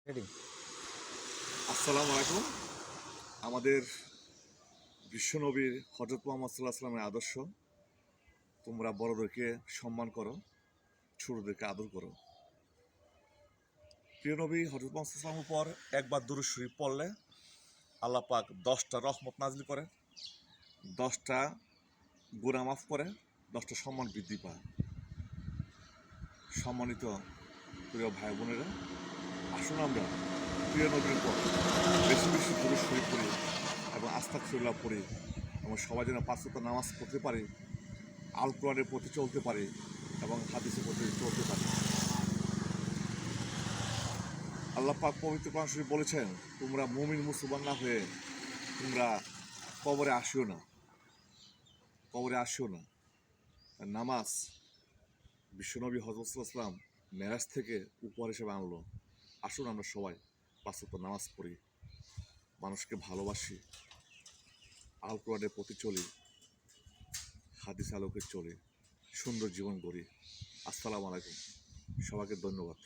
Ready. আসসালামু আলাইকুম। আমাদের বিশ্বনবীর হযরত মুহাম্মদ সাল্লাল্লাহু আলাইহি ওয়াসাল্লামের আদর্শ, তোমরা বড়দেরকে সম্মান করো, ছোটদেরকে আদর করো। প্রিয় নবী হযরত মুহাম্মদ সাল্লাল্লাহু আলাইহি ওয়াসাল্লামের উপর একবার দুরূদ শরীফ পড়লে আল্লাহ পাক 10টা রহমত নাজিল করে, 10টা গুনাহ মাফ করে, 10টা সম্মান বৃদ্ধি পায়। সম্মানিত প্রিয় ভাই বোনেরা, আসুন আমরা প্রিয় নবীর উপর বেশি বেশি দুরূদ শরীফ পড়ি এবং আস্তাগফিরুল্লাহ পড়ি এবং সবাই যেন 5 ওয়াক্ত নামাজ পড়তে পারি, আল কোরআনের প্রতি চলতে পারি এবং হাদিসের প্রতি চলতে পারি। আল্লাহ পাক পবিত্র কোরআন শরীফে বলেছেন, তোমরা মুমিন মুসলমান না হয়ে তোমরা কবরে আসিও না, কবরে আসিও না। নামাজ বিশ্বনবী হযরত সাল্লাল্লাহু আলাইহি ওয়াসাল্লাম মেরাজ থেকে উপহার হিসেবে আনলো। আসুন আমরা সবাই 5 ওয়াক্ত নামাজ পড়ি, মানুষকে ভালোবাসি, আল কোরআনের প্রতি চলি, হাদিস আলোকে চলি, সুন্দর জীবন গড়ি। আসসালামু আলাইকুম, সবাইকে ধন্যবাদ।